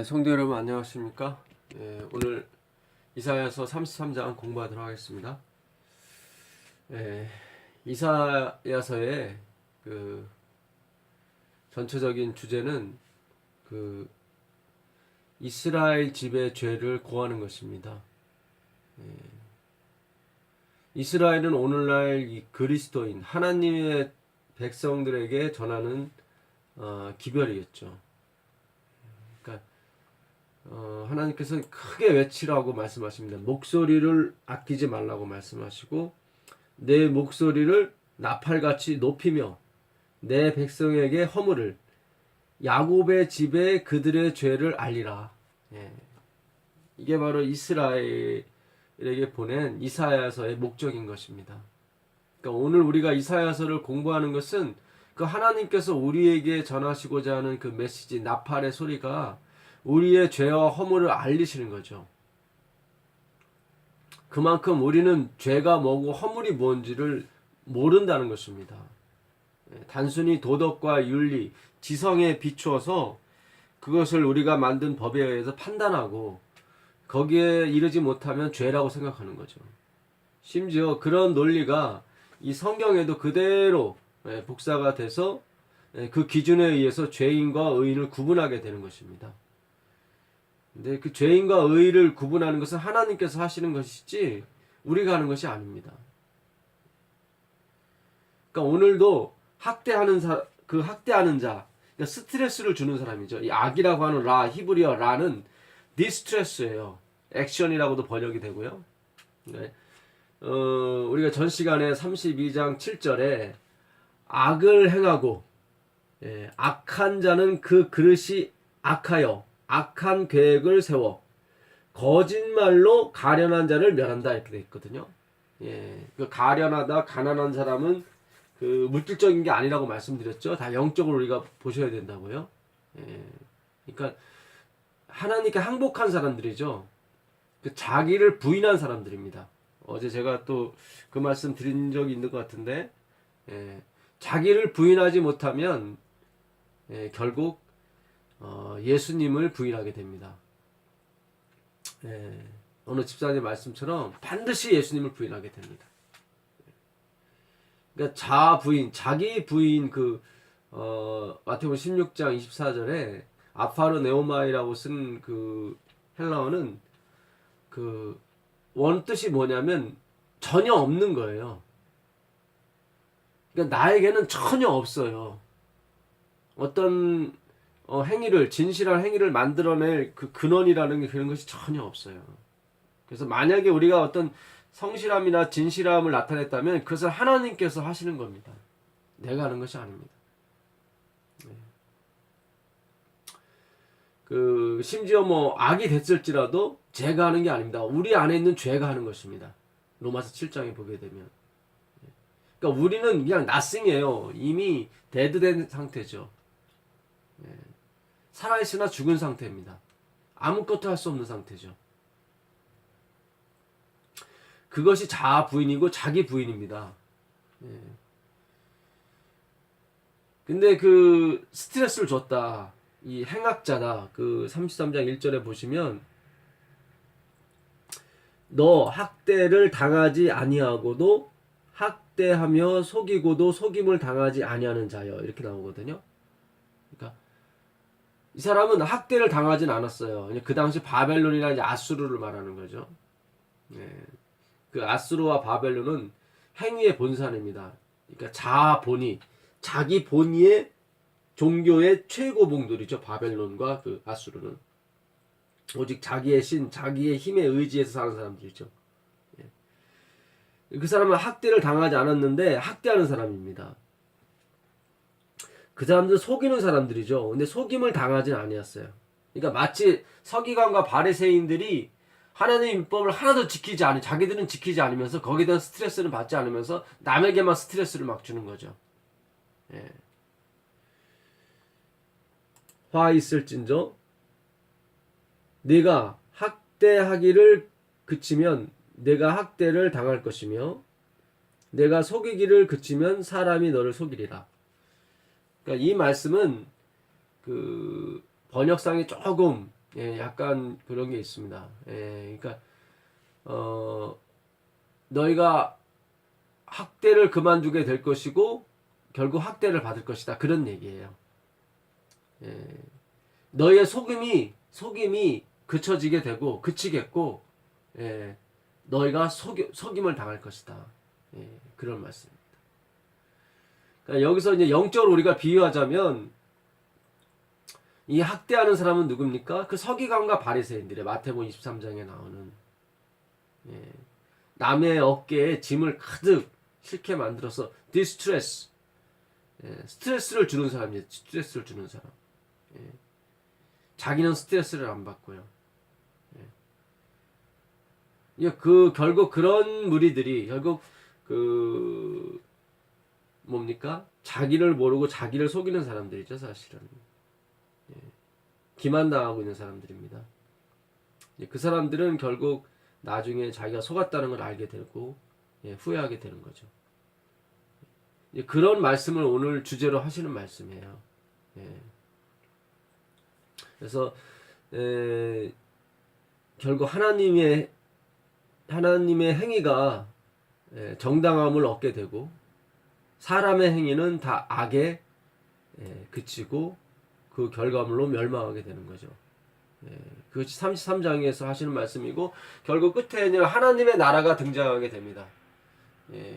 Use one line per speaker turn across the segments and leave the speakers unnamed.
성도 여러분 안녕하십니까? 오늘 이사야서 33장 공부하도록 하겠습니다. 이사야서의 그 전체적인 주제는 그 이스라엘 집의 죄를 고하는 것입니다. 이스라엘은 오늘날 이 그리스도인 하나님의 백성들에게 전하는 기별이겠죠. 그러니까 하나님께서 크게 외치라고 말씀하십니다. 목소리를 아끼지 말라고 말씀하시고 내 목소리를 나팔같이 높이며 내 백성에게 허물을 야곱의 집에 그들의 죄를 알리라. 이게 바로 이스라엘에게 보낸 이사야서의 목적인 것입니다. 그러니까 오늘 우리가 이사야서를 공부하는 것은 그 하나님께서 우리에게 전하시고자 하는 그 메시지, 나팔의 소리가 우리의 죄와 허물을 알리시는 거죠. 그만큼 우리는 죄가 뭐고 허물이 뭔지를 모른다는 것입니다. 단순히 도덕과 윤리, 지성에 비추어서 그것을 우리가 만든 법에 의해서 판단하고 거기에 이르지 못하면 죄라고 생각하는 거죠. 심지어 그런 논리가 이 성경에도 그대로 복사가 돼서 그 기준에 의해서 죄인과 의인을 구분하게 되는 것입니다. 근데 그 죄인과 의를 구분하는 것은 하나님께서 하시는 것이지 우리가 하는 것이 아닙니다. 그러니까 오늘도 학대하는 자, 그러니까 스트레스를 주는 사람이죠. 이 악이라고 하는 히브리어 라는 디스트레스예요. 액션이라고도 번역이 되고요. 네. 우리가 전 시간에 32장 7절에 악을 행하고 악한 자는 그 그릇이 악하여 악한 계획을 세워 거짓말로 가련한 자를 멸한다 이렇게 되어 있거든요. 그 가련하다, 가난한 사람은 그 물질적인 게 아니라고 말씀드렸죠. 다 영적으로 우리가 보셔야 된다고요. 그러니까 하나님께 항복한 사람들이죠. 그 자기를 부인한 사람들입니다. 어제 제가 또 그 말씀 드린 적이 있는 것 같은데, 자기를 부인하지 못하면 결국 예수님을 부인하게 됩니다. 어느 집사님 말씀처럼 반드시 예수님을 부인하게 됩니다. 그러니까 자기 부인 마태복음 16장 24절에 아파르 네오마이라고 쓴 그 헬라어는 그 원뜻이 뭐냐면 전혀 없는 거예요. 그러니까 나에게는 전혀 없어요. 어떤 행위를, 진실한 행위를 만들어낼 그 근원이라는 게 그런 것이 전혀 없어요. 그래서 만약에 우리가 어떤 성실함이나 진실함을 나타냈다면 그것을 하나님께서 하시는 겁니다. 내가 하는 것이 아닙니다. 심지어 악이 됐을지라도 제가 하는 게 아닙니다. 우리 안에 있는 죄가 하는 것입니다. 로마서 7장에 보게 되면. 그러니까 우리는 그냥 nothing이에요. 이미 데드된 상태죠. 살아있으나 죽은 상태입니다. 아무것도 할 수 없는 상태죠. 그것이 자아 부인이고 자기 부인입니다. 근데 그 스트레스를 줬다. 이 행악자다. 그 33장 1절에 보시면 너 학대를 당하지 아니하고도 학대하며 속이고도 속임을 당하지 아니하는 자여 이렇게 나오거든요. 그러니까 이 사람은 학대를 당하진 않았어요. 그 당시 바벨론이나 이제 아수르를 말하는 거죠. 그 아수르와 바벨론은 행위의 본산입니다. 그러니까 자기 본위의 종교의 최고봉들이죠. 바벨론과 그 아수르는 오직 자기의 신, 자기의 힘에 의지해서 사는 사람들이죠. 그 사람은 학대를 당하지 않았는데 학대하는 사람입니다. 그 사람들은 속이는 사람들이죠. 근데 속임을 당하진 아니었어요. 그러니까 마치 서기관과 바리새인들이 하나님의 율법을 하나도 자기들은 지키지 않으면서 거기에 대한 스트레스를 받지 않으면서 남에게만 스트레스를 막 주는 거죠. 화 있을진저 네가 학대하기를 그치면 내가 학대를 당할 것이며 내가 속이기를 그치면 사람이 너를 속이리라. 그러니까 이 말씀은 번역상이 조금 약간 그런 게 있습니다. 그러니까 너희가 학대를 그만두게 될 것이고 결국 학대를 받을 것이다. 그런 얘기예요. 너희의 속임이 그쳐지게 되고 그치겠고 너희가 속임을 당할 것이다. 그런 말씀입니다. 그러니까 여기서 이제 영적으로 우리가 비유하자면 이 학대하는 사람은 누굽니까? 그 서기관과 바리새인들의 마태복음 23장에 나오는 남의 어깨에 짐을 가득 실게 만들어서 디스트레스 스트레스를 주는 사람이에요. 스트레스를 주는 사람. 자기는 스트레스를 안 받고요. 결국 그런 무리들이 결국 뭡니까? 자기를 모르고 자기를 속이는 사람들이죠, 사실은. 기만당하고 있는 사람들입니다. 그 사람들은 결국 나중에 자기가 속았다는 걸 알게 되고 후회하게 되는 거죠. 그런 말씀을 오늘 주제로 하시는 말씀이에요. 그래서 결국 하나님의 행위가 정당함을 얻게 되고 사람의 행위는 다 악에 그치고 그 결과물로 멸망하게 되는 거죠. 그것이 33장에서 하시는 말씀이고 결국 끝에는 하나님의 나라가 등장하게 됩니다.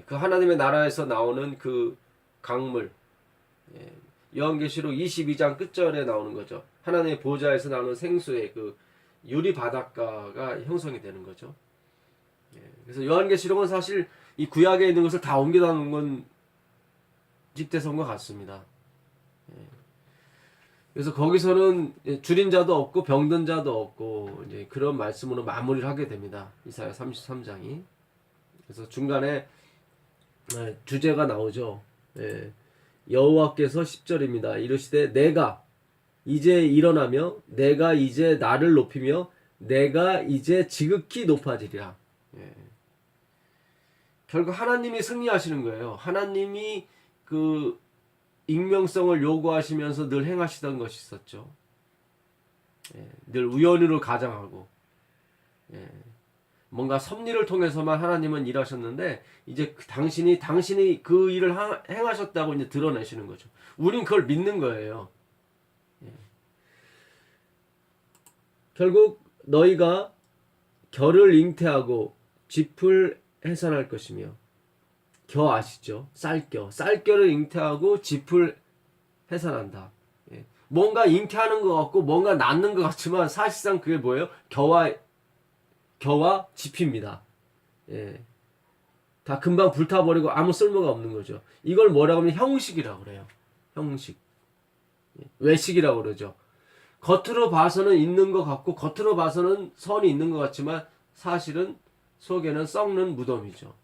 그 하나님의 나라에서 나오는 그 강물 요한계시록 22장 끝절에 나오는 거죠. 하나님의 보좌에서 나오는 생수의 그 유리 바닷가가 형성이 되는 거죠. 그래서 요한계시록은 사실 이 구약에 있는 것을 다 옮겨다 놓은 건 집대성과 같습니다. 그래서 거기서는 줄인 자도 없고 병든 자도 없고 이제 그런 말씀으로 마무리를 하게 됩니다. 이사야 33장이. 그래서 중간에 주제가 나오죠. 여호와께서 10절입니다. 이르시되 내가 이제 일어나며 내가 이제 나를 높이며 내가 이제 지극히 높아지리라. 결국 하나님이 승리하시는 거예요. 하나님이 그 익명성을 요구하시면서 늘 행하시던 것이 있었죠. 늘 우연으로 가장하고 뭔가 섭리를 통해서만 하나님은 일하셨는데 이제 당신이 그 일을 행하셨다고 이제 드러내시는 거죠. 우린 그걸 믿는 거예요. 결국 너희가 결을 잉태하고 짚을 해산할 것이며 겨 아시죠? 쌀겨를 잉태하고 짚을 해산한다. 뭔가 잉태하는 것 같고 뭔가 낳는 것 같지만 사실상 그게 뭐예요? 겨와 짚입니다. 다 금방 불타버리고 아무 쓸모가 없는 거죠. 이걸 뭐라고 하면 형식이라고 그래요. 형식. 외식이라고 그러죠. 겉으로 봐서는 있는 것 같고 겉으로 봐서는 선이 있는 것 같지만 사실은 속에는 썩는 무덤이죠.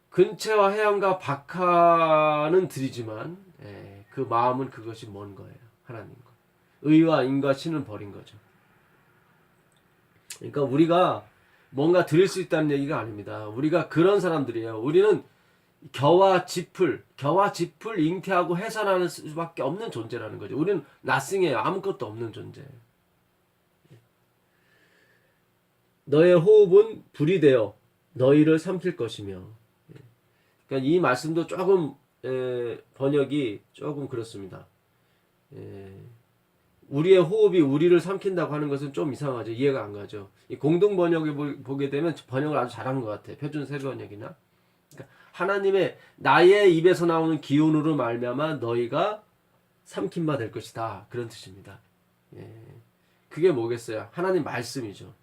근체와 해안과 박하는 들이지만 그 마음은 그것이 먼 거예요. 하나님과. 의와 인과 신은 버린 거죠. 그러니까 우리가 뭔가 드릴 수 있다는 얘기가 아닙니다. 우리가 그런 사람들이에요. 우리는 겨와 짚을 잉태하고 해산하는 수밖에 없는 존재라는 거죠. 우리는 나싱이에요. 아무것도 없는 존재. 너의 호흡은 불이 되어 너희를 삼킬 것이며. 그러니까 이 말씀도 조금 번역이 조금 그렇습니다. 우리의 호흡이 우리를 삼킨다고 하는 것은 좀 이상하죠. 이해가 안 가죠. 이 공동 번역에 보게 되면 번역을 아주 잘한 것 같아요. 표준 세 번역이나. 그러니까 하나님의 나의 입에서 나오는 기운으로 말미암아 너희가 삼킴바 될 것이다. 그런 뜻입니다. 그게 뭐겠어요? 하나님 말씀이죠.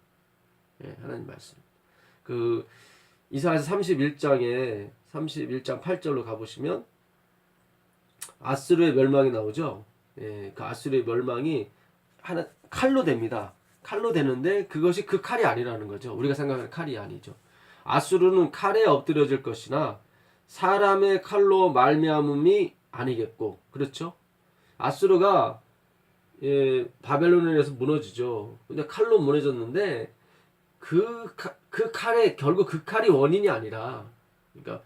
하나님 말씀. 그 이사야서 31장 8절로 가보시면 아수르의 멸망이 나오죠. 그 아수르의 멸망이 칼로 됩니다. 칼로 되는데 그것이 그 칼이 아니라는 거죠. 우리가 생각하는 칼이 아니죠. 아수르는 칼에 엎드려질 것이나 사람의 칼로 말미암음이 아니겠고, 그렇죠? 아수르가 바벨론에 의해서 무너지죠. 근데 칼로 무너졌는데 그 칼에 결국 그 칼이 원인이 아니라, 그러니까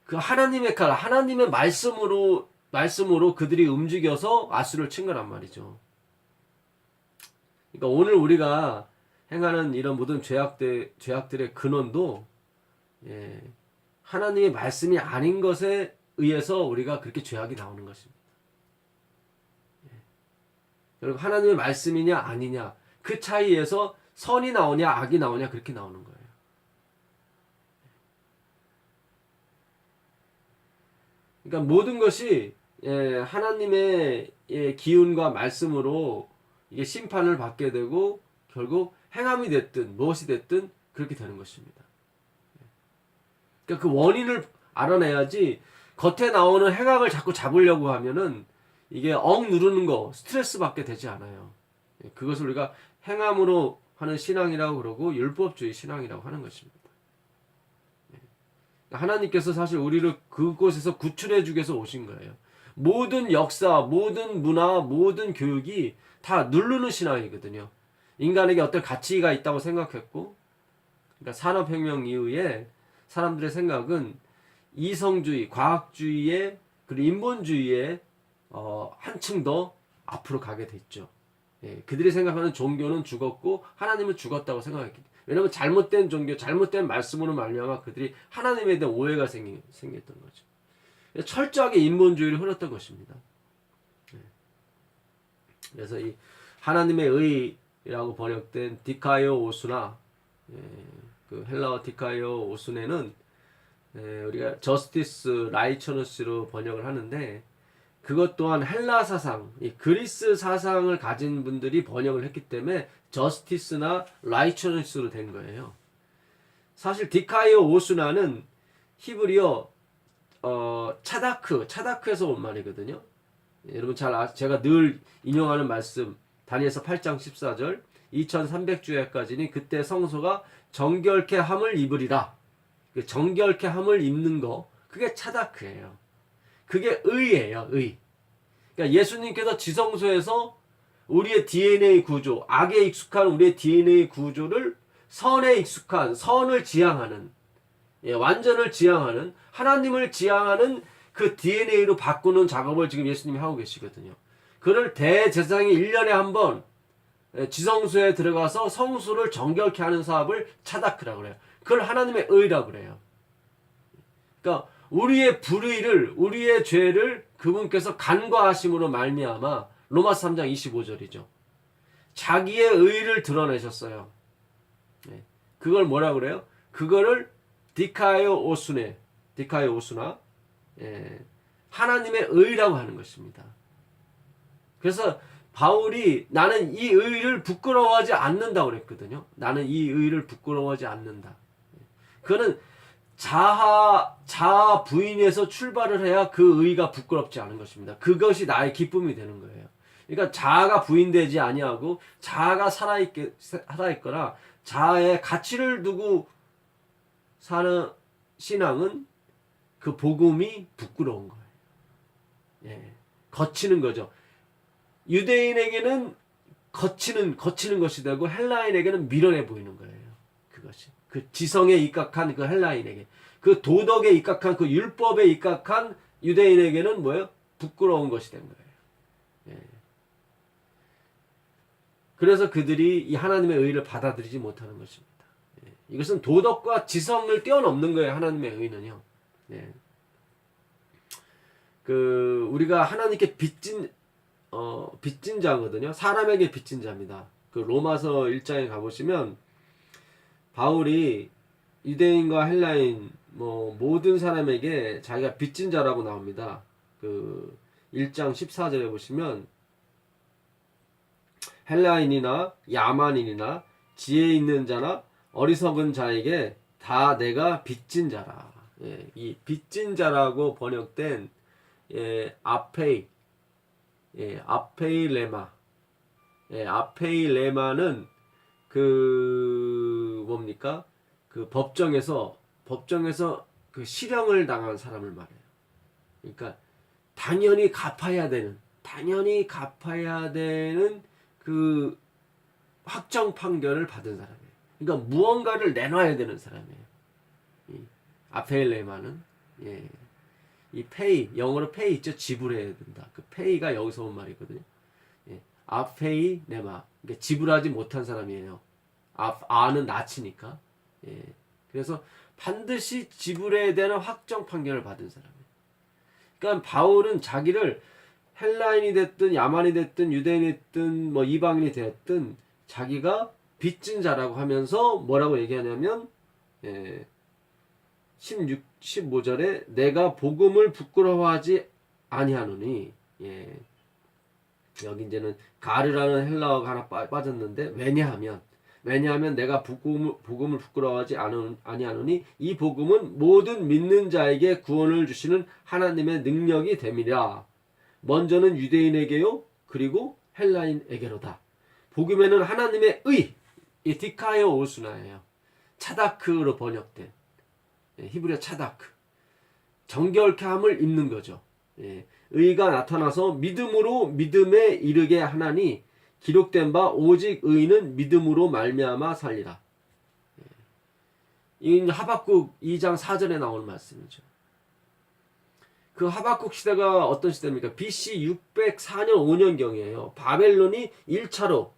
그 하나님의 칼, 하나님의 말씀으로 그들이 움직여서 아수를 친 거란 말이죠. 그러니까 오늘 우리가 행하는 이런 모든 죄악들의 근원도 예, 하나님의 말씀이 아닌 것에 의해서 우리가 그렇게 죄악이 나오는 것입니다. 여러분 하나님의 말씀이냐 아니냐 그 차이에서 선이 나오냐 악이 나오냐 그렇게 나오는 거예요. 그러니까 모든 것이 하나님의 기운과 말씀으로 이게 심판을 받게 되고 결국 행함이 됐든 무엇이 됐든 그렇게 되는 것입니다. 그러니까 그 원인을 알아내야지 겉에 나오는 행악을 자꾸 잡으려고 하면은 이게 누르는 거 스트레스 받게 되지 않아요. 그것을 우리가 행함으로 하는 신앙이라고 그러고 율법주의 신앙이라고 하는 것입니다. 하나님께서 사실 우리를 그곳에서 구출해 주기 위해서 오신 거예요. 모든 역사, 모든 문화, 모든 교육이 다 누르는 신앙이거든요. 인간에게 어떤 가치가 있다고 생각했고, 그러니까 산업혁명 이후에 사람들의 생각은 이성주의, 과학주의의 그리고 인본주의에 한층 더 앞으로 가게 됐죠. 그들이 생각하는 종교는 죽었고 하나님은 죽었다고 생각했기 때문에. 왜냐하면 잘못된 종교, 잘못된 말씀으로 말미암아 그들이 하나님에 대한 오해가 생겼던 거죠. 철저하게 인본주의를 흘렀던 것입니다. 그래서 이 하나님의 의라고 번역된 디카이오 오수나 그 헬라어 디카이오 오수네는 우리가 저스티스 라이처너스로 번역을 하는데 그것 또한 헬라 사상, 이 그리스 사상을 가진 분들이 번역을 했기 때문에 저스티스나 라이처너스로 된 거예요. 사실 디카이오 오수나는 히브리어 차다크에서 온 말이거든요. 여러분 제가 늘 인용하는 말씀 다니엘서 8장 14절 2300주야까지는 그때 성소가 정결케 함을 입으리라. 그 정결케 함을 입는 거 그게 차다크예요. 그게 의예요. 의. 그러니까 예수님께서 지성소에서 우리의 DNA 구조, 악에 익숙한 우리의 DNA 구조를 선에 익숙한, 선을 지향하는, 완전을 지향하는, 하나님을 지향하는 그 DNA로 바꾸는 작업을 지금 예수님이 하고 계시거든요. 그를 대제사장이 1년에 한 번 지성소에 들어가서 성소를 정결케 하는 사업을 차다크라고 그래요. 그걸 하나님의 의라고 그래요. 그러니까 우리의 불의를, 우리의 죄를 그분께서 간과하심으로 말미암아 로마서 3장 25절이죠. 자기의 의를 드러내셨어요. 그걸 뭐라 그래요? 그거를 디카이오 오수나 하나님의 의라고 하는 것입니다. 그래서 바울이 나는 이 의를 부끄러워하지 않는다고 그랬거든요. 나는 이 의를 부끄러워하지 않는다. 그거는 자아 부인에서 출발을 해야 그 의가 부끄럽지 않은 것입니다. 그것이 나의 기쁨이 되는 거예요. 그러니까 자아가 부인되지 아니하고 자아가 살아있거나 자아의 가치를 두고 사는 신앙은 그 복음이 부끄러운 거예요. 거치는 거죠. 유대인에게는 거치는 것이 되고 헬라인에게는 미련해 보이는 거예요. 그것이. 그 지성에 입각한 그 헬라인에게, 그 도덕에 입각한 그 율법에 입각한 유대인에게는 뭐예요? 부끄러운 것이 된 거예요. 그래서 그들이 이 하나님의 의를 받아들이지 못하는 것입니다. 이것은 도덕과 지성을 뛰어넘는 거예요. 하나님의 의는요. 그 우리가 하나님께 빚진 자거든요. 사람에게 빚진 자입니다. 그 로마서 1장에 가보시면 바울이 유대인과 헬라인 모든 사람에게 자기가 빚진 자라고 나옵니다. 그 1장 14절에 보시면 헬라인이나 야만인이나 지혜 있는 자나 어리석은 자에게 다 내가 빚진 자라. 이 빚진 자라고 번역된 아페일레마. 아페일레마는 그 뭡니까? 그 법정에서 그 실형을 당한 사람을 말해요. 그러니까 당연히 갚아야 되는 그 확정 판결을 받은 사람이에요. 그러니까 무언가를 내놔야 되는 사람이에요. 이 아페일레마는. 예. 이 pay, 영어로 pay 있죠? 지불해야 된다. 그 pay가 여기서 온 말이거든요. 예. 아페이 네마. 그러니까 지불하지 못한 사람이에요. 아는 나치니까. 예. 그래서 반드시 지불해야 되는 확정 판결을 받은 사람이에요. 그러니까 바울은 자기를 헬라인이 됐든 야만이 됐든 유대인이 됐든 뭐 이방인이 됐든 자기가 빚진 자라고 하면서 뭐라고 얘기하냐면 15절에 내가 복음을 부끄러워하지 아니하노니 여기 이제는 가르라는 헬라어가 하나 빠졌는데 왜냐하면 내가 복음을 부끄러워하지 아니하노니 이 복음은 모든 믿는 자에게 구원을 주시는 하나님의 능력이 됨이라. 먼저는 유대인에게요 그리고 헬라인에게로다. 복음에는 하나님의 의, 이 디카이오 오수나예요. 차다크로 번역된 히브리어 차다크, 정결케 함을 입는 거죠. 의가 나타나서 믿음으로 믿음에 이르게 하나니 기록된 바 오직 의인은 믿음으로 말미암아 살리라. 이 하박국 2장 4절에 나오는 말씀이죠. 그 하박국 시대가 어떤 시대입니까? BC 604년 5년경이에요. 바벨론이 1차로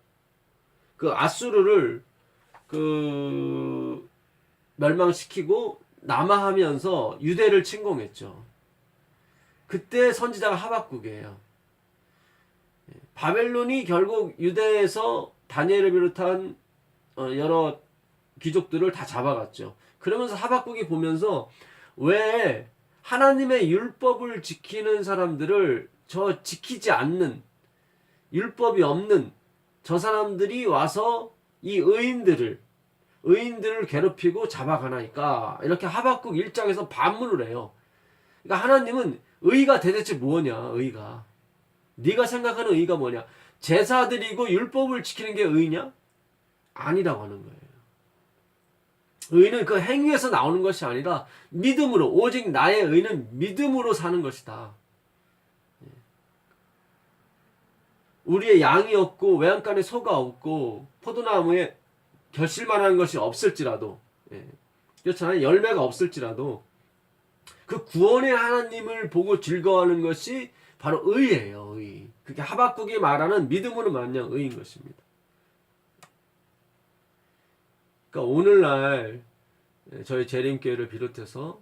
그 아수르를 멸망시키고 남하하면서 유대를 침공했죠. 그때 선지자가 하박국이에요. 바벨론이 결국 유대에서 다니엘을 비롯한 여러 귀족들을 다 잡아갔죠. 그러면서 하박국이 보면서 왜 하나님의 율법을 지키는 사람들을 저 지키지 않는 율법이 없는 저 사람들이 와서 이 의인들을 괴롭히고 잡아가나니까 이렇게 하박국 1장에서 반문을 해요. 그러니까 하나님은 의가 대체 뭐냐? 의가 네가 생각하는 의가 뭐냐? 제사 드리고 율법을 지키는 게 의냐? 아니라고 하는 거예요. 의는 그 행위에서 나오는 것이 아니라 믿음으로, 오직 나의 의는 믿음으로 사는 것이다. 우리의 양이 없고 외양간에 소가 없고 포도나무에 결실만한 것이 없을지라도, 그렇잖아요. 열매가 없을지라도 그 구원의 하나님을 보고 즐거워하는 것이 바로 의예요. 의. 그게 하박국이 말하는 믿음으로 말하는 의인 것입니다. 그러니까 오늘날 저희 재림교회를 비롯해서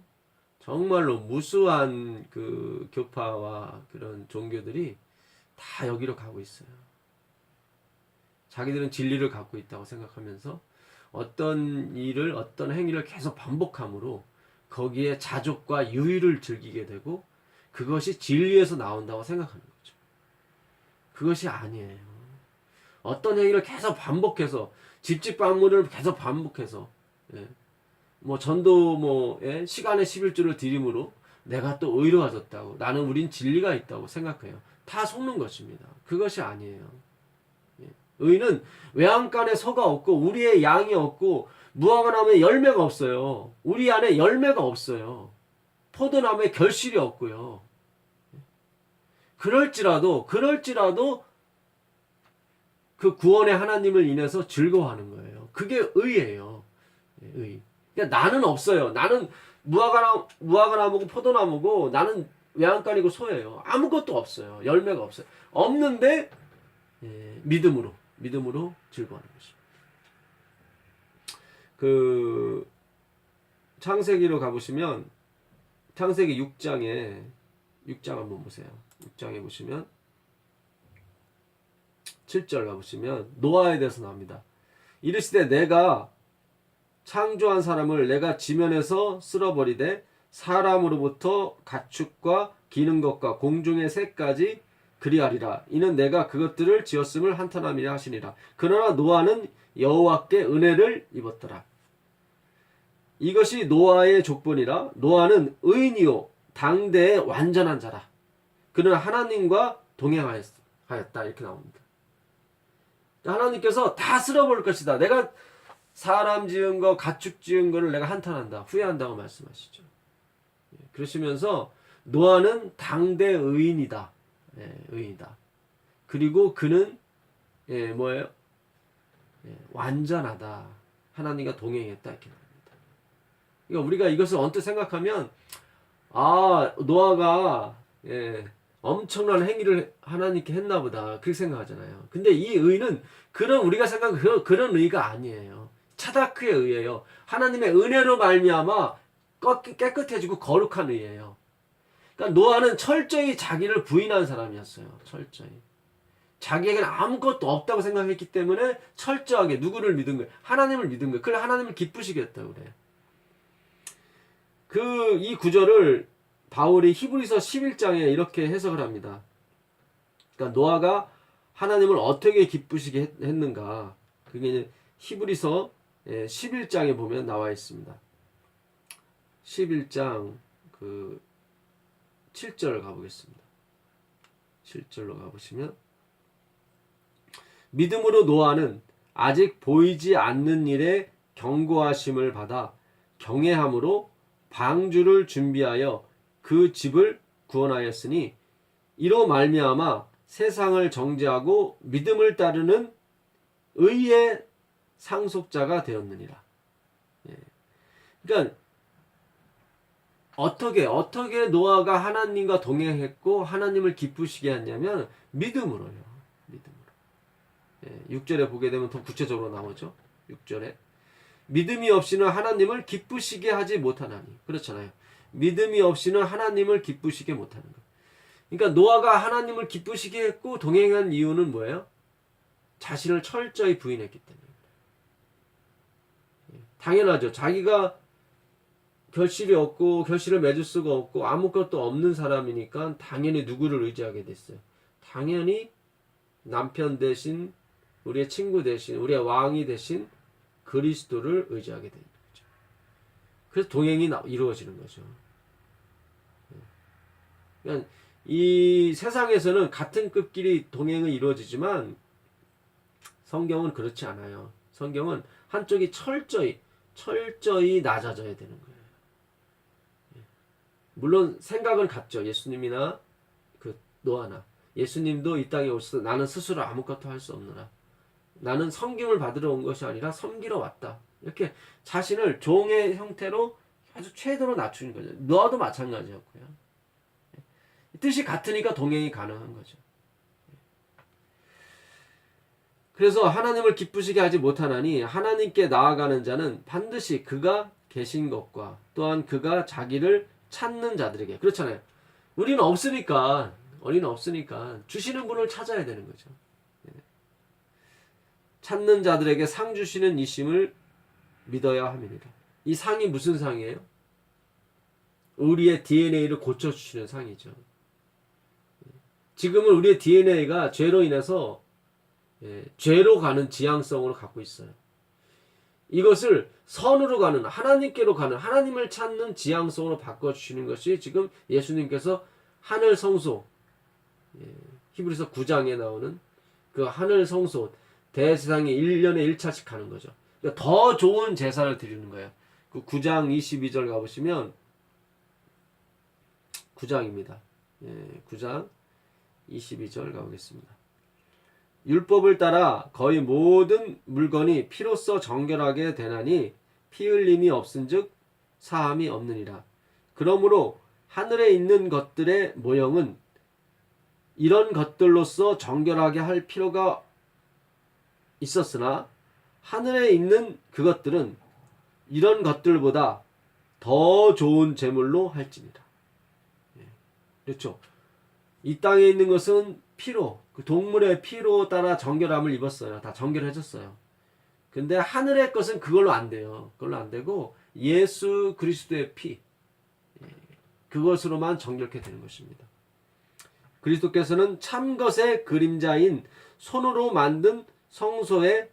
정말로 무수한 그 교파와 그런 종교들이 다 여기로 가고 있어요. 자기들은 진리를 갖고 있다고 생각하면서 어떤 일을, 어떤 행위를 계속 반복함으로 거기에 자족과 유의를 즐기게 되고 그것이 진리에서 나온다고 생각하는 거죠. 그것이 아니에요. 어떤 행위를 계속 반복해서 집집 방문을 계속 반복해서 뭐 전도 시간의 11조를 드림으로 내가 또 의로워졌다고 나는 우린 진리가 있다고 생각해요. 다 속는 것입니다. 그것이 아니에요. 의는 외양간에 소가 없고 우리의 양이 없고 무화과나무에 열매가 없어요. 우리 안에 열매가 없어요. 포도나무에 결실이 없고요. 그럴지라도 그 구원의 하나님을 인해서 즐거워하는 거예요. 그게 의예요. 의. 그러니까 나는 없어요. 나는 무화과나무고 포도나무고 나는 외양간이고 소예요. 아무것도 없어요. 열매가 없어요. 없는데 믿음으로 즐거워하는 것입니다. 그 창세기로 가보시면 창세기 6장 한번 보세요. 6장에 보시면 7절 가보시면 노아에 대해서 나옵니다. 이르시되 내가 창조한 사람을 내가 지면에서 쓸어버리되 사람으로부터 가축과 기는 것과 공중의 새까지 그리하리라. 이는 내가 그것들을 지었음을 한탄함이라 하시니라. 그러나 노아는 여호와께 은혜를 입었더라. 이것이 노아의 족본이라. 노아는 의인이요 당대의 완전한 자라. 그는 하나님과 동행하였다. 이렇게 나옵니다. 하나님께서 다 쓸어버릴 것이다. 내가 사람 지은 거, 가축 지은 거를 내가 한탄한다. 후회한다고 말씀하시죠. 그러시면서 노아는 당대 의인이다. 의인이다. 그리고 그는 뭐예요? 완전하다. 하나님과 동행했다. 이렇게 나옵니다. 그러니까 우리가 이것을 언뜻 생각하면 노아가 엄청난 행위를 하나님께 했나 보다 그렇게 생각하잖아요. 근데 이 의는 우리가 생각하는 그런 의가 아니에요. 차다크의 의예요. 하나님의 은혜로 말미암아 깨끗해지고 거룩한 의예요. 그러니까 노아는 철저히 자기를 부인한 사람이었어요. 철저히. 자기에게는 아무것도 없다고 생각했기 때문에 철저하게 누구를 믿은 거예요? 하나님을 믿은 거예요. 그래 하나님을 기쁘시게 했다고 그래요. 이 구절을 바울이 히브리서 11장에 이렇게 해석을 합니다. 그러니까 노아가 하나님을 어떻게 기쁘시게 했는가? 그게 히브리서 11장에 보면 나와 있습니다. 11장 7절 가보겠습니다. 7절로 가보시면 믿음으로 노아는 아직 보이지 않는 일에 경고하심을 받아 경외함으로 방주를 준비하여 그 집을 구원하였으니 이로 말미암아 세상을 정죄하고 믿음을 따르는 의의 상속자가 되었느니라. 그러니까 어떻게 노아가 하나님과 동행했고 하나님을 기쁘시게 했냐면 믿음으로요. 6절에 보게 되면 더 구체적으로 나오죠. 6절에 믿음이 없이는 하나님을 기쁘시게 하지 못하나니. 그렇잖아요. 믿음이 없이는 하나님을 기쁘시게 못하는 것. 그러니까 노아가 하나님을 기쁘시게 했고 동행한 이유는 뭐예요? 자신을 철저히 부인했기 때문에. 당연하죠. 자기가 결실이 없고 결실을 맺을 수가 없고 아무것도 없는 사람이니까 당연히 누구를 의지하게 됐어요. 당연히 남편 대신 우리의 친구 대신 우리의 왕이 대신 그리스도를 의지하게 되는 거죠. 그래서 동행이 이루어지는 거죠. 그러니까 이 세상에서는 같은 급끼리 동행은 이루어지지만 성경은 그렇지 않아요. 성경은 한쪽이 철저히 낮아져야 되는 거예요. 물론 생각은 같죠. 예수님이나 노아나 예수님도 이 땅에 오셔서 나는 스스로 아무것도 할 수 없느라 나는 섬김을 받으러 온 것이 아니라 섬기러 왔다. 이렇게 자신을 종의 형태로 아주 최대로 낮추는 거죠. 노아도 마찬가지였고요. 뜻이 같으니까 동행이 가능한 거죠. 그래서 하나님을 기쁘시게 하지 못하나니 하나님께 나아가는 자는 반드시 그가 계신 것과 또한 그가 자기를 찾는 자들에게. 그렇잖아요. 우리는 없으니까 주시는 분을 찾아야 되는 거죠. 찾는 자들에게 상 주시는 이심을 믿어야 함이니라. 이 상이 무슨 상이에요? 우리의 DNA를 고쳐주시는 상이죠. 지금은 우리의 DNA가 죄로 인해서 죄로 가는 지향성으로 갖고 있어요. 이것을 선으로 가는 하나님께로 가는 하나님을 찾는 지향성으로 바꿔주시는 것이 지금 예수님께서 하늘 성소 히브리서 9장에 나오는 그 하늘 성소 대제사장이 1년에 1차씩 가는 거죠. 그러니까 더 좋은 제사를 드리는 거예요. 그 9장 22절 가보시면 9장입니다. 9장 22절 가보겠습니다. 율법을 따라 거의 모든 물건이 피로써 정결하게 되나니 피 흘림이 없은즉 사함이 없느니라. 그러므로 하늘에 있는 것들의 모형은 이런 것들로서 정결하게 할 필요가 있었으나 하늘에 있는 그것들은 이런 것들보다 더 좋은 제물로 할지니라. 그렇죠. 이 땅에 있는 것은 피로, 그 동물의 피로 따라 정결함을 입었어요. 다 정결해졌어요. 근데 하늘의 것은 그걸로 안 돼요. 그걸로 안 되고 예수 그리스도의 피, 그것으로만 정결케 되는 것입니다. 그리스도께서는 참 것의 그림자인 손으로 만든 성소에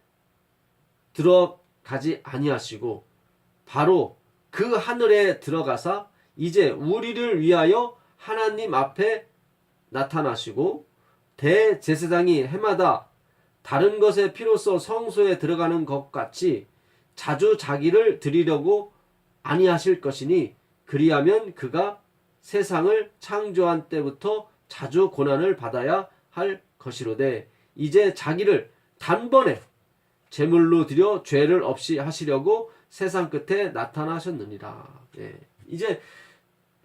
들어가지 아니하시고 바로 그 하늘에 들어가사 이제 우리를 위하여 하나님 앞에 나타나시고 대제사장이 해마다 다른 것의 피로써 성소에 들어가는 것 같이 자주 자기를 드리려고 아니하실 것이니 그리하면 그가 세상을 창조한 때부터 자주 고난을 받아야 할 것이로되 이제 자기를 단번에 제물로 드려 죄를 없이 하시려고 세상 끝에 나타나셨느니라. 이제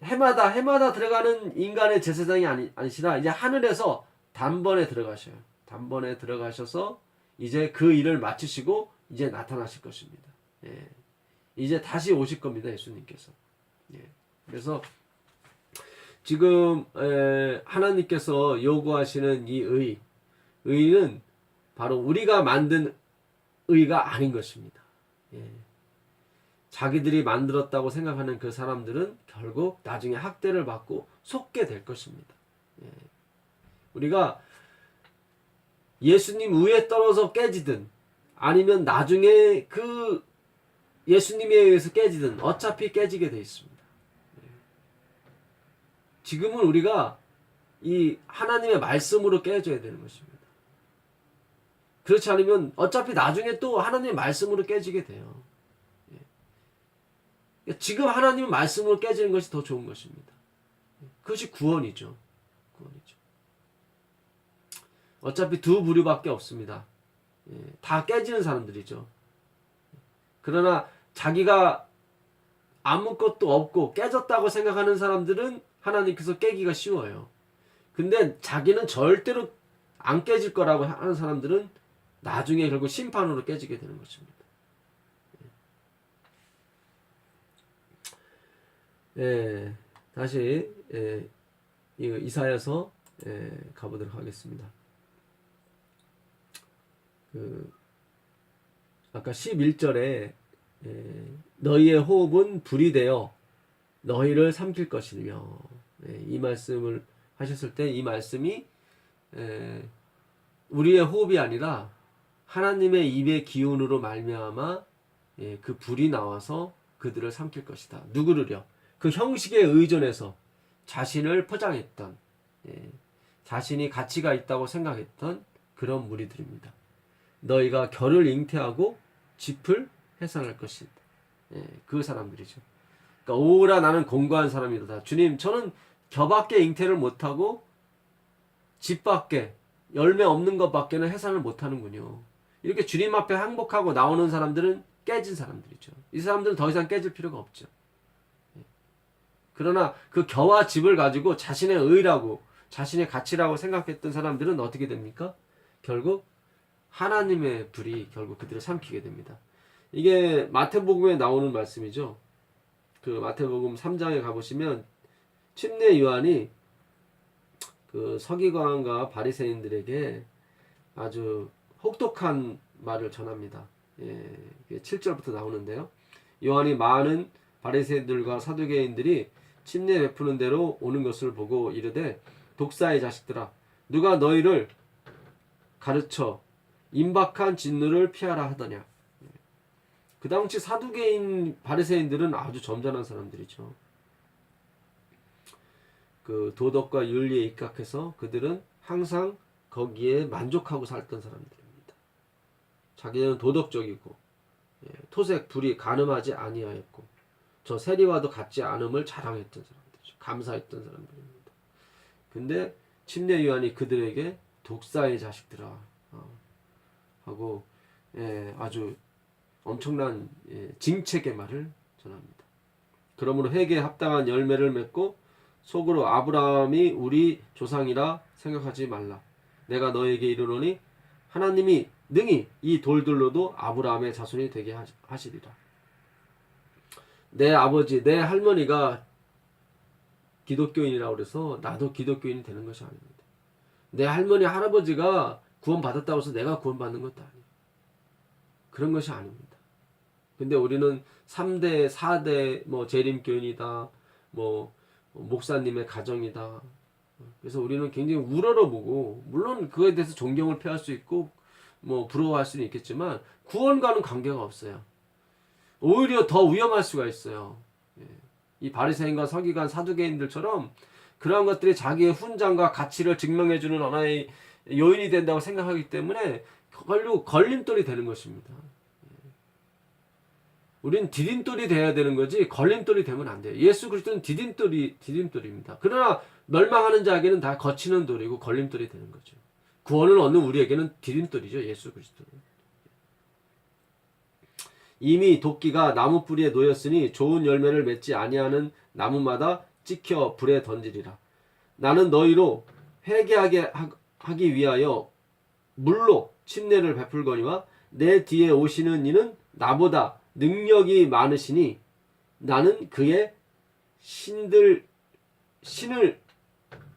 해마다 들어가는 인간의 제사장이 아니시라 이제 하늘에서 단번에 들어가셔요. 단번에 들어가셔서 이제 그 일을 마치시고 이제 나타나실 것입니다. 예. 이제 다시 오실 겁니다. 예수님께서. 예. 그래서 지금 하나님께서 요구하시는 이 의는 바로 우리가 만든 의가 아닌 것입니다. 예. 자기들이 만들었다고 생각하는 그 사람들은 결국 나중에 학대를 받고 속게 될 것입니다. 예. 우리가 예수님 의에 떨어져 깨지든 아니면 나중에 그 예수님에 의해서 깨지든 어차피 깨지게 돼 있습니다. 예. 지금은 우리가 이 하나님의 말씀으로 깨져야 되는 것입니다. 그렇지 않으면 어차피 나중에 또 하나님의 말씀으로 깨지게 돼요. 지금 하나님의 말씀으로 깨지는 것이 더 좋은 것입니다. 그것이 구원이죠. 구원이죠. 어차피 두 부류밖에 없습니다. 다 깨지는 사람들이죠. 그러나 자기가 아무것도 없고 깨졌다고 생각하는 사람들은 하나님께서 깨기가 쉬워요. 근데 자기는 절대로 안 깨질 거라고 하는 사람들은 나중에 결국 심판으로 깨지게 되는 것입니다. 다시 이사야서 가보도록 하겠습니다. 아까 11절에 너희의 호흡은 불이 되어 너희를 삼킬 것이며 이 말씀을 하셨을 때 이 말씀이 우리의 호흡이 아니라 하나님의 입의 기운으로 말미암아 그 불이 나와서 그들을 삼킬 것이다. 누구를요? 그 형식에 의존해서 자신을 포장했던 자신이 가치가 있다고 생각했던 그런 무리들입니다. 너희가 결을 잉태하고 짚을 해산할 것이다. 그 사람들이죠. 그러니까 오라 나는 공고한 사람이다. 주님 저는 겨밖에 잉태를 못하고 짚밖에 열매 없는 것밖에는 해산을 못하는군요. 이렇게 주님 앞에 항복하고 나오는 사람들은 깨진 사람들이죠. 이 사람들은 더 이상 깨질 필요가 없죠. 그러나 그 겨와 짚을 가지고 자신의 의라고 자신의 가치라고 생각했던 사람들은 어떻게 됩니까? 결국 하나님의 불이 결국 그들을 삼키게 됩니다. 이게 마태복음에 나오는 말씀이죠. 그 마태복음 3장에 가보시면 침례 요한이 그 서기관과 바리새인들에게 아주 혹독한 말을 전합니다. 7절부터 나오는데요. 요한이 많은 바리새인들과 사두개인들이 침례 베푸는 대로 오는 것을 보고 이르되 독사의 자식들아 누가 너희를 가르쳐 임박한 진노를 피하라 하더냐. 그 당시 사두개인 바리새인들은 아주 점잖은 사람들이죠. 그 도덕과 윤리에 입각해서 그들은 항상 거기에 만족하고 살던 사람들입니다. 자기는 도덕적이고 토색 불이 간음하지 아니하였고 저 세리와도 같지 않음을 자랑했던 사람들이죠. 감사했던 사람들입니다. 근데 침례 요한이 그들에게 독사의 자식들아 하고 아주 엄청난 징책의 말을 전합니다. 그러므로 회개에 합당한 열매를 맺고 속으로 아브라함이 우리 조상이라 생각하지 말라. 내가 너에게 이르노니 하나님이 능히 이 돌들로도 아브라함의 자손이 되게 하시리라. 내 아버지, 내 할머니가 기독교인이라고 그래서 나도 기독교인이 되는 것이 아닙니다. 내 할머니, 할아버지가 구원받았다고 해서 내가 구원받는 것도 아니에요. 그런 것이 아닙니다. 근데 우리는 3대, 4대 재림교인이다. 목사님의 가정이다. 그래서 우리는 굉장히 우러러보고 물론 그거에 대해서 존경을 표할 수 있고 부러워할 수는 있겠지만 구원과는 관계가 없어요. 오히려 더 위험할 수가 있어요. 이 바리새인과 서기관, 사두개인들처럼 그러한 것들이 자기의 훈장과 가치를 증명해주는 하나의 요인이 된다고 생각하기 때문에 결국 걸림돌이 되는 것입니다. 우린 디딤돌이 돼야 되는 거지 걸림돌이 되면 안 돼요. 예수 그리스도는 디딤돌입니다. 그러나 멸망하는 자에게는 다 거치는 돌이고 걸림돌이 되는 거죠. 구원을 얻는 우리에게는 디딤돌이죠. 예수 그리스도는. 이미 도끼가 나무 뿌리에 놓였으니 좋은 열매를 맺지 아니하는 나무마다 찍혀 불에 던지리라. 나는 너희로 회개하게 하기 위하여 물로 침례를 베풀거니와 내 뒤에 오시는 이는 나보다 능력이 많으시니 나는 그의 신을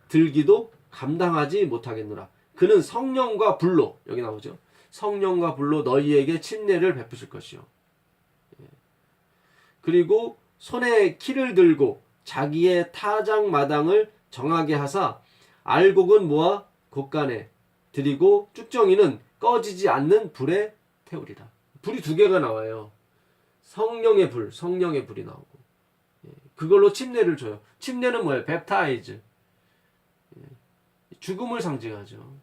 들기도 감당하지 못하겠노라. 그는 성령과 불로, 여기 나오죠. 성령과 불로 너희에게 침례를 베푸실 것이요. 그리고 손에 키를 들고 자기의 타작마당을 정하게 하사 알곡은 모아 곳간에 드리고 쭉정이는 꺼지지 않는 불에 태우리라. 불이 두 개가 나와요. 성령의 불이 나오고, 그걸로 침례를 줘요. 침례는 뭐예요? 웹타이즈. 죽음을 상징하죠.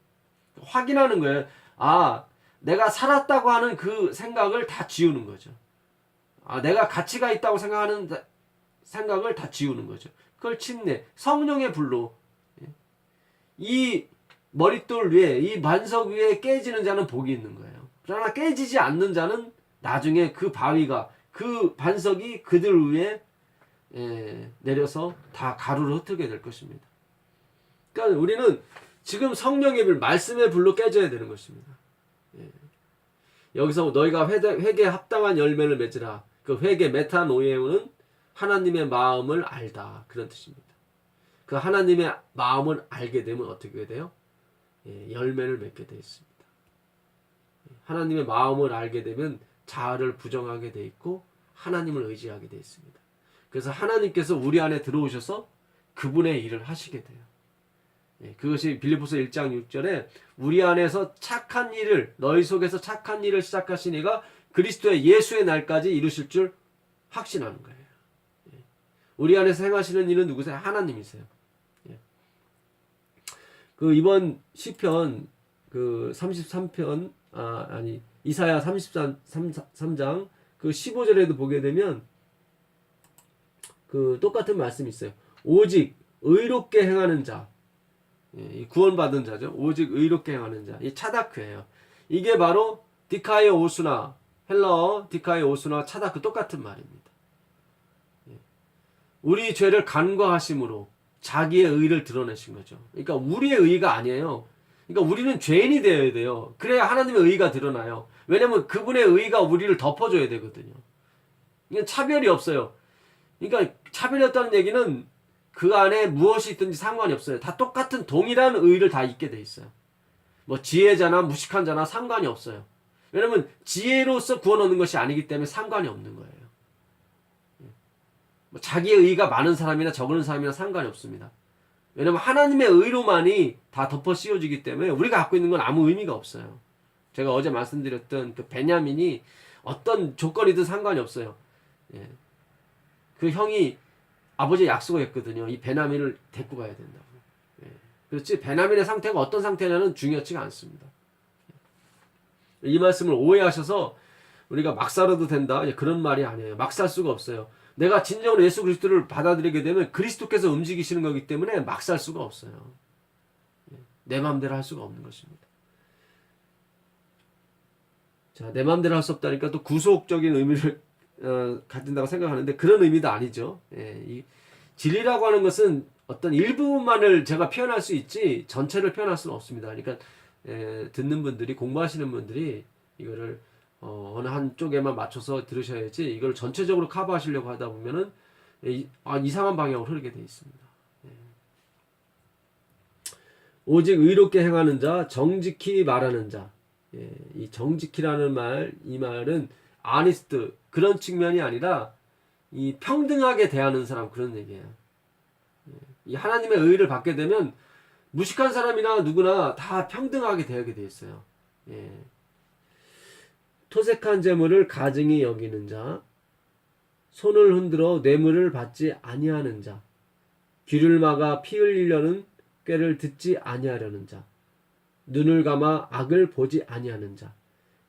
확인하는 거예요. 아, 내가 살았다고 하는 그 생각을 다 지우는 거죠. 아, 내가 가치가 있다고 생각하는 생각을 다 지우는 거죠. 그걸 침례, 성령의 불로. 이 머릿돌 위에, 이 반석 위에 깨지는 자는 복이 있는 거예요. 그러나 깨지지 않는 자는 나중에 그 바위가, 그 반석이 그들 위에 내려서 다 가루로 흩어지게 될 것입니다. 그러니까 우리는 지금 성령의 불, 말씀의 불로 깨져야 되는 것입니다. 여기서 너희가 회개에 합당한 열매를 맺으라. 그 회개, 메타노에오는 하나님의 마음을 알다, 그런 뜻입니다. 그 하나님의 마음을 알게 되면 어떻게 돼요? 열매를 맺게 되어 있습니다. 하나님의 마음을 알게 되면 자아를 부정하게 되어 있고 하나님을 의지하게 되어 있습니다. 그래서 하나님께서 우리 안에 들어오셔서 그분의 일을 하시게 돼요. 그것이 빌립보서 1장 6절에 우리 안에서 착한 일을, 너희 속에서 착한 일을 시작하신 이가 그리스도의 예수의 날까지 이루실 줄 확신하는 거예요. 우리 안에서 행하시는 일은 누구세요? 하나님이세요. 그 이번 시편 그 33편 이사야 33장 그 15절에도 보게 되면 그 똑같은 말씀이 있어요. 오직 의롭게 행하는 자, 구원받은 자죠. 오직 의롭게 행하는 자. 이 차다크예요. 이게 바로 디카이 오수나, 헬라어 디카이 오수나 차다크 똑같은 말입니다. 우리 죄를 간과하심으로 자기의 의를 드러내신 거죠. 그러니까 우리의 의가 아니에요. 그러니까 우리는 죄인이 되어야 돼요. 그래야 하나님의 의가 드러나요. 왜냐면 그분의 의가 우리를 덮어줘야 되거든요. 이건 차별이 없어요. 그러니까 차별이 없다는 얘기는 그 안에 무엇이 있든지 상관이 없어요. 다 똑같은 동일한 의를 다 있게 돼 있어요. 뭐 지혜자나 무식한 자나 상관이 없어요. 왜냐면 지혜로서 구원 얻는 것이 아니기 때문에 상관이 없는 거예요. 뭐 자기의 의가 많은 사람이나 적은 사람이나 상관이 없습니다. 왜냐면 하나님의 의로만이 다 덮어 씌워지기 때문에 우리가 갖고 있는 건 아무 의미가 없어요. 제가 어제 말씀드렸던 그 베냐민이 어떤 조건이든 상관이 없어요. 그 형이 아버지의 약속을 했거든요. 이 베냐민을 데리고 가야 된다고. 그렇지 베냐민의 상태가 어떤 상태냐는 중요치가 않습니다. 이 말씀을 오해하셔서 우리가 막 살아도 된다, 그런 말이 아니에요. 막 살 수가 없어요. 내가 진정으로 예수 그리스도를 받아들이게 되면 그리스도께서 움직이시는 거기 때문에 막 살 수가 없어요. 내 마음대로 할 수가 없는 것입니다. 자, 내 마음대로 할 수 없다니까 또 구속적인 의미를 갖는다고 생각하는데 그런 의미도 아니죠. 이 진리라고 하는 것은 어떤 일부분만을 제가 표현할 수 있지 전체를 표현할 수는 없습니다. 그러니까 듣는 분들이, 공부하시는 분들이 이거를 어느 한쪽에만 맞춰서 들으셔야지 이걸 전체적으로 커버하시려고 하다 보면은 이상한 방향으로 흐르게 되어 있습니다. 오직 의롭게 행하는 자, 정직히 말하는 자. 이 정직히라는 말, 이 말은 아니스트 그런 측면이 아니라 이 평등하게 대하는 사람, 그런 얘기예요. 이 하나님의 의를 받게 되면 무식한 사람이나 누구나 다 평등하게 대하게 되어 있어요. 토색한 재물을 가증히 여기는 자, 손을 흔들어 뇌물을 받지 아니하는 자, 귀를 막아 피 흘리려는 꾀를 듣지 아니하려는 자, 눈을 감아 악을 보지 아니하는 자,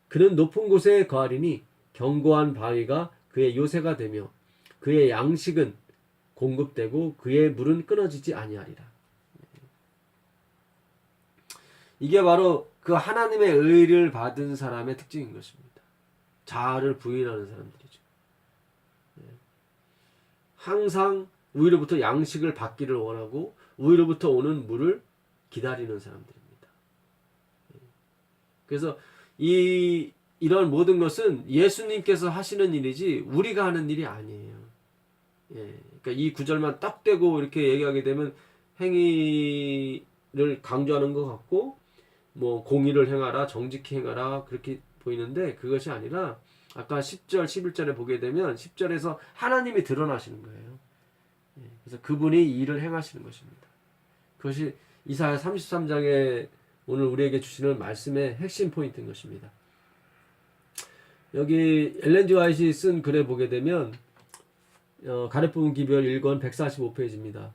그는 높은 곳에 거하리니 견고한 바위가 그의 요새가 되며 그의 양식은 공급되고 그의 물은 끊어지지 아니하리라. 이게 바로 그 하나님의 의를 받은 사람의 특징인 것입니다. 자아를 부인하는 사람들이죠. 항상 우위로부터 양식을 받기를 원하고 우위로부터 오는 물을 기다리는 사람들입니다. 그래서 이런 모든 것은 예수님께서 하시는 일이지 우리가 하는 일이 아니에요. 그러니까 이 구절만 딱 떼고 이렇게 얘기하게 되면 행위를 강조하는 것 같고 뭐 공의를 행하라, 정직히 행하라 그렇게 보이는데 그것이 아니라 아까 10절, 11절에 보게 되면 10절에서 하나님이 드러나시는 거예요. 그래서 그분이 이 일을 행하시는 것입니다. 그것이 이사야 33장에 오늘 우리에게 주시는 말씀의 핵심 포인트인 것입니다. 여기 엘렌 G. 화이트이 쓴 글에 보게 되면 가랫 부분 기별 1권 145페이지입니다.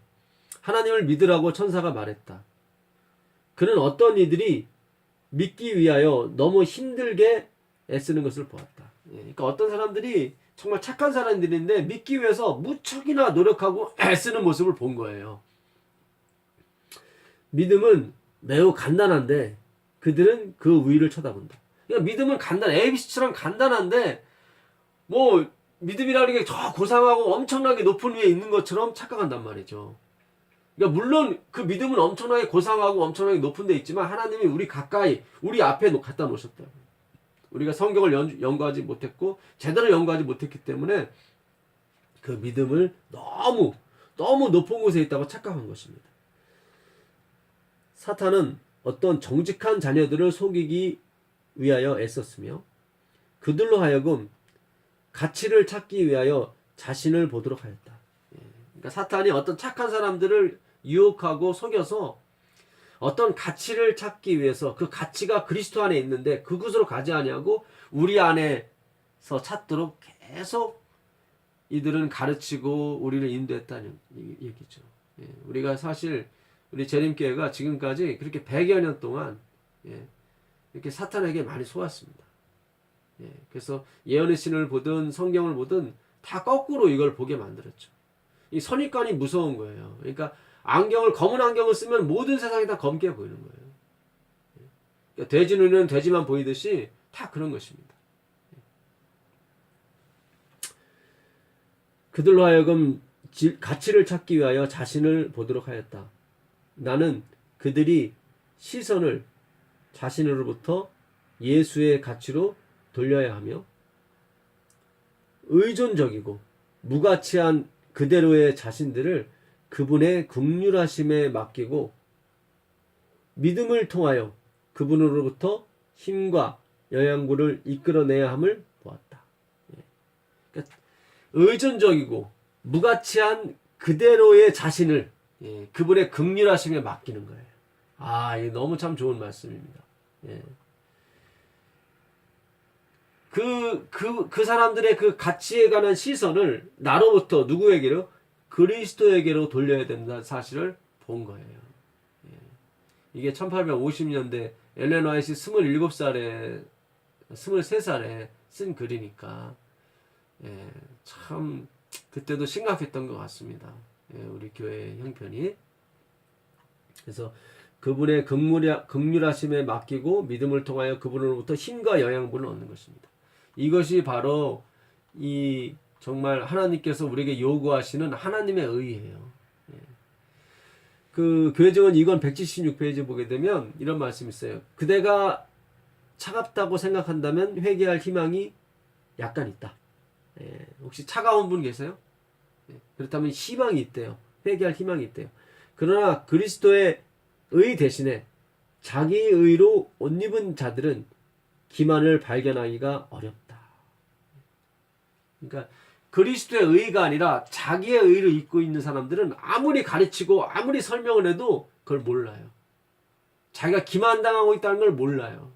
하나님을 믿으라고 천사가 말했다. 그는 어떤 이들이 믿기 위하여 너무 힘들게 애쓰는 것을 보았다. 그러니까 어떤 사람들이 정말 착한 사람들인데 믿기 위해서 무척이나 노력하고 애쓰는 모습을 본 거예요. 믿음은 매우 간단한데 그들은 그 위를 쳐다본다. 그러니까 믿음은 ABC처럼 간단한데 뭐 믿음이라는 게 저 고상하고 엄청나게 높은 위에 있는 것처럼 착각한단 말이죠. 그러니까 물론 그 믿음은 엄청나게 고상하고 엄청나게 높은 데 있지만 하나님이 우리 가까이 우리 앞에 갖다 놓으셨다. 우리가 성경을 연구하지 못했고 제대로 연구하지 못했기 때문에 그 믿음을 너무 높은 곳에 있다고 착각한 것입니다. 사탄은 어떤 정직한 자녀들을 속이기 위하여 애썼으며 그들로 하여금 가치를 찾기 위하여 자신을 보도록 하였다. 그러니까 사탄이 어떤 착한 사람들을 유혹하고 속여서 어떤 가치를 찾기 위해서 그 가치가 그리스도 안에 있는데 그곳으로 가지 아니하고 우리 안에서 찾도록 계속 이들은 가르치고 우리를 인도했다는 얘기죠. 우리가 사실 우리 재림교회가 지금까지 그렇게 100여 년 동안 이렇게 사탄에게 많이 속았습니다. 그래서 예언의 신을 보든 성경을 보든 다 거꾸로 이걸 보게 만들었죠. 이 선입관이 무서운 거예요. 그러니까 검은 안경을 쓰면 모든 세상이 다 검게 보이는 거예요. 그러니까 돼지 눈에는 돼지만 보이듯이 다 그런 것입니다. 그들로 하여금 가치를 찾기 위하여 자신을 보도록 하였다. 나는 그들이 시선을 자신으로부터 예수의 가치로 돌려야 하며 의존적이고 무가치한 그대로의 자신들을 그분의 긍휼하심에 맡기고 믿음을 통하여 그분으로부터 힘과 영양분을 이끌어내야 함을 보았다. 그러니까 의존적이고 무가치한 그대로의 자신을 그분의 긍휼하심에 맡기는 거예요. 이게 너무 참 좋은 말씀입니다. 그 사람들의 그 가치에 관한 시선을 나로부터 누구에게로? 그리스도에게로 돌려야 된다는 사실을 본 거예요. 이게 1850년대 엘렌 화이트 23살에 쓴 글이니까 참 그때도 심각했던 것 같습니다. 우리 교회의 형편이. 그래서 그분의 긍휼하심에 맡기고 믿음을 통하여 그분으로부터 힘과 영양분을 얻는 것입니다. 이것이 바로 정말 하나님께서 우리에게 요구하시는 하나님의 의예요. 그 교회증언 2권 176페이지 보게 되면 이런 말씀이 있어요. 그대가 차갑다고 생각한다면 회개할 희망이 약간 있다. 혹시 차가운 분 계세요? 그렇다면 희망이 있대요. 회개할 희망이 있대요. 그러나 그리스도의 의 대신에 자기의 의로 옷 입은 자들은 기만을 발견하기가 어렵다. 그러니까 그리스도의 의가 아니라 자기의 의를 입고 있는 사람들은 아무리 가르치고 아무리 설명을 해도 그걸 몰라요. 자기가 기만당하고 있다는 걸 몰라요.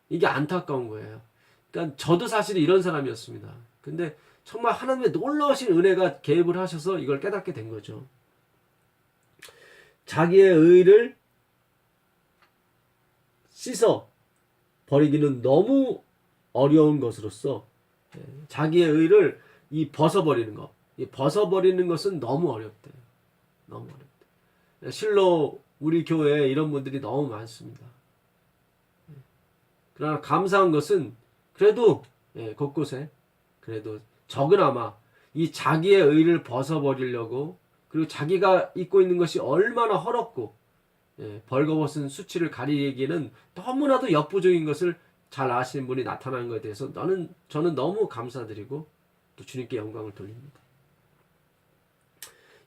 이게 안타까운 거예요. 그러니까 저도 사실 이런 사람이었습니다. 근데 정말 하나님의 놀라우신 은혜가 개입을 하셔서 이걸 깨닫게 된 거죠. 자기의 의를 씻어 버리기는 너무 어려운 것으로서 자기의 의를 벗어버리는 것은 너무 어렵대요. 너무 어렵대요. 실로 우리 교회에 이런 분들이 너무 많습니다. 그러나 감사한 것은 그래도 곳곳에 그래도 적으나마 이 자기의 의를 벗어버리려고, 그리고 자기가 입고 있는 것이 얼마나 헐없고 벌거벗은 수치를 가리기에는 너무나도 역부족인 것을 잘 아시는 분이 나타나는 것에 대해서 저는 너무 감사드리고 또 주님께 영광을 돌립니다.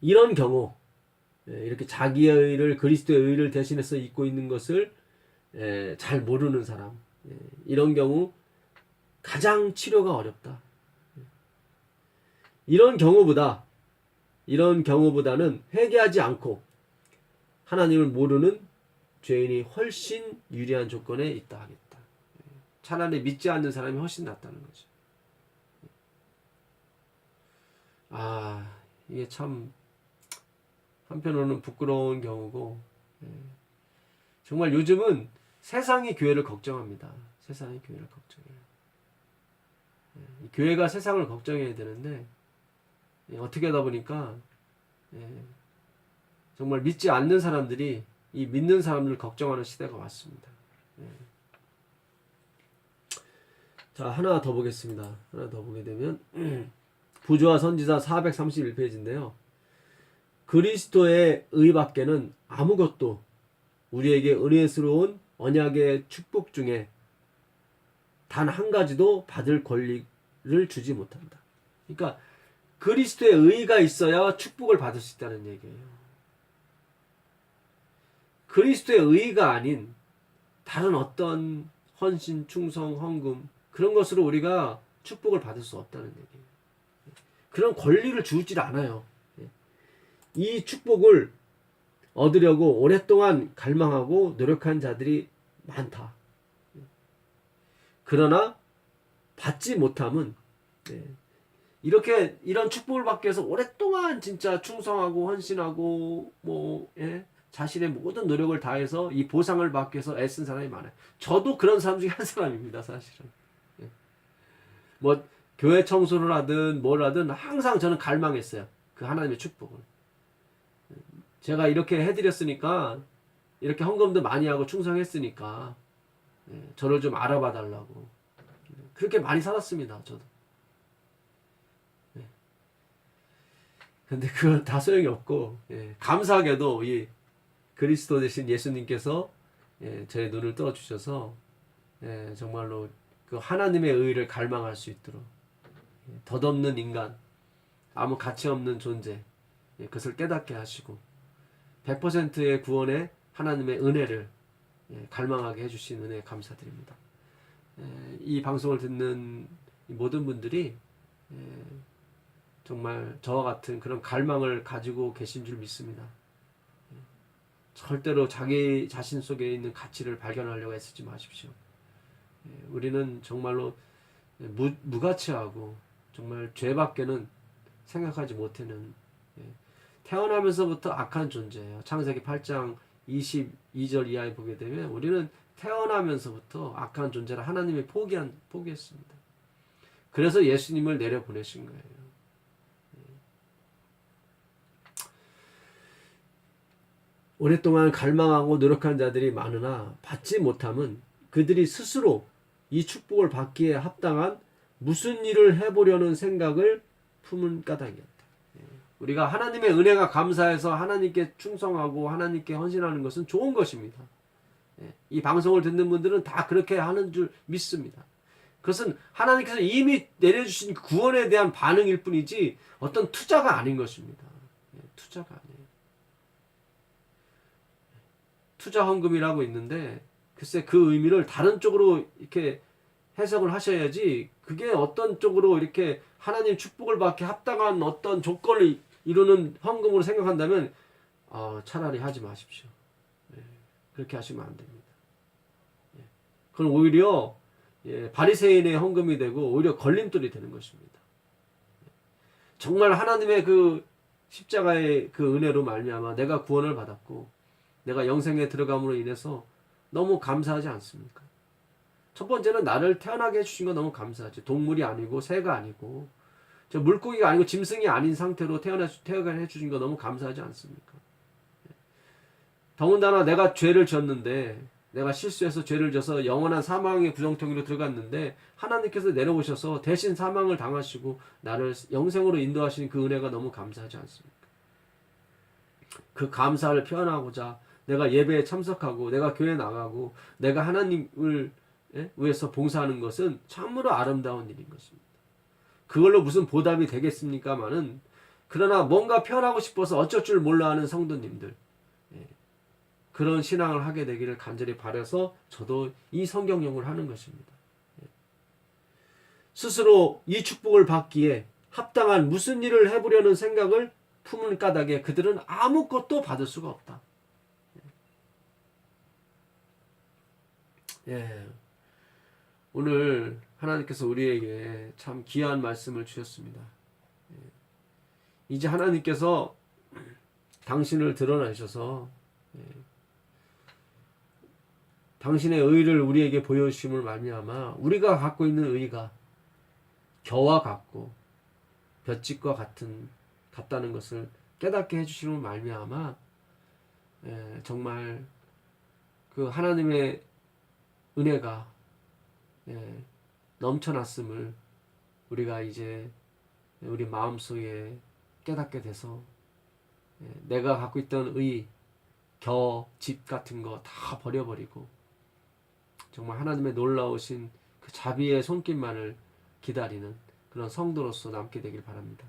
이런 경우, 이렇게 자기의 의를, 그리스도의 의를 대신해서 입고 있는 것을 잘 모르는 사람, 이런 경우 가장 치료가 어렵다. 이런 경우보다는 회개하지 않고 하나님을 모르는 죄인이 훨씬 유리한 조건에 있다 하겠다. 차라리 믿지 않는 사람이 훨씬 낫다는 거죠. 이게 참 한편으로는 부끄러운 경우고, 정말 요즘은 세상이 교회를 걱정합니다. 세상이 교회를 걱정해요. 교회가 세상을 걱정해야 되는데 어떻게 하다 보니까 정말 믿지 않는 사람들이 이 믿는 사람들을 걱정하는 시대가 왔습니다. 자, 하나 더 보겠습니다. 하나 더 보게 되면 부조와 선지자 431페이지인데요. 그리스도의 의밖에는 아무것도 우리에게 은혜스러운 언약의 축복 중에 단 한 가지도 받을 권리를 주지 못한다. 그러니까 그리스도의 의가 있어야 축복을 받을 수 있다는 얘기예요. 그리스도의 의가 아닌 다른 어떤 헌신, 충성, 헌금 그런 것으로 우리가 축복을 받을 수 없다는 얘기예요. 그런 권리를 주질 않아요. 이 축복을 얻으려고 오랫동안 갈망하고 노력한 자들이 많다. 그러나 받지 못함은 이런 축복을 받기 위해서 오랫동안 진짜 충성하고 헌신하고 자신의 모든 노력을 다해서 이 보상을 받기 위해서 애쓴 사람이 많아요. 저도 그런 사람 중에 한 사람입니다, 사실은. 뭐 교회 청소를 하든 뭘 하든 항상 저는 갈망했어요. 그 하나님의 축복을. 제가 이렇게 해드렸으니까, 이렇게 헌금도 많이 하고 충성했으니까 저를 좀 알아봐 달라고. 그렇게 많이 살았습니다, 저도. 근데 그건 다 소용이 없고, 감사하게도 이 그리스도 대신 예수님께서 저의 눈을 떠주셔서 정말로 그 하나님의 의를 갈망할 수 있도록, 덧없는 인간, 아무 가치 없는 존재, 그것을 깨닫게 하시고 100%의 구원에 하나님의 은혜를 갈망하게 해주신 은혜에 감사드립니다. 이 방송을 듣는 모든 분들이 정말 저와 같은 그런 갈망을 가지고 계신 줄 믿습니다. 절대로 자기 자신 속에 있는 가치를 발견하려고 애쓰지 마십시오. 우리는 정말로 무가치하고 정말 죄밖에는 생각하지 못하는, 태어나면서부터 악한 존재예요. 창세기 8장 22절 이하에 보게 되면 우리는 태어나면서부터 악한 존재라 하나님이 포기했습니다. 그래서 예수님을 내려보내신 거예요. 오랫동안 갈망하고 노력한 자들이 많으나 받지 못함은 그들이 스스로 이 축복을 받기에 합당한 무슨 일을 해보려는 생각을 품은 까닭이었다. 우리가 하나님의 은혜가 감사해서 하나님께 충성하고 하나님께 헌신하는 것은 좋은 것입니다. 이 방송을 듣는 분들은 다 그렇게 하는 줄 믿습니다. 그것은 하나님께서 이미 내려주신 구원에 대한 반응일 뿐이지 어떤 투자가 아닌 것입니다. 투자가 아니에요. 투자 헌금이라고 있는데 글쎄 그 의미를 다른 쪽으로 이렇게 해석을 하셔야지, 그게 어떤 쪽으로 이렇게 하나님 축복을 받기 합당한 어떤 조건을 이루는 헌금으로 생각한다면 차라리 하지 마십시오. 그렇게 하시면 안 됩니다. 그건 오히려 바리새인의 헌금이 되고 오히려 걸림돌이 되는 것입니다. 정말 하나님의 그 십자가의 그 은혜로 말미암아 내가 구원을 받았고 내가 영생에 들어감으로 인해서 너무 감사하지 않습니까? 첫 번째는 나를 태어나게 해주신 건 너무 감사하죠. 동물이 아니고 새가 아니고 저 물고기가 아니고 짐승이 아닌 상태로 태어나게 해주신 거 너무 감사하지 않습니까? 더군다나 내가 죄를 지었는데, 내가 실수해서 죄를 져서 영원한 사망의 구정통으로 들어갔는데 하나님께서 내려오셔서 대신 사망을 당하시고 나를 영생으로 인도하신 그 은혜가 너무 감사하지 않습니까? 그 감사를 표현하고자 내가 예배에 참석하고 내가 교회에 나가고 내가 하나님을 위해서 봉사하는 것은 참으로 아름다운 일인 것입니다. 그걸로 무슨 보답이 되겠습니까마는 그러나 뭔가 표현하고 싶어서 어쩔 줄 몰라 하는 성도님들, 그런 신앙을 하게 되기를 간절히 바라서 저도 이 성경용을 하는 것입니다. 스스로 이 축복을 받기에 합당한 무슨 일을 해보려는 생각을 품은 까닭에 그들은 아무것도 받을 수가 없다. 오늘 하나님께서 우리에게 참 귀한 말씀을 주셨습니다. 이제 하나님께서 당신을 드러내셔서 당신의 의를 우리에게 보여주심을 말미암아 우리가 갖고 있는 의가 겨와 같고 볏짚과 같다는 것을 깨닫게 해주심을 말미암아 정말 그 하나님의 은혜가 넘쳐났음을 우리가 이제 우리 마음속에 깨닫게 돼서 내가 갖고 있던 의, 집 같은 거 다 버려버리고 정말 하나님의 놀라우신 그 자비의 손길만을 기다리는 그런 성도로서 남게 되길 바랍니다.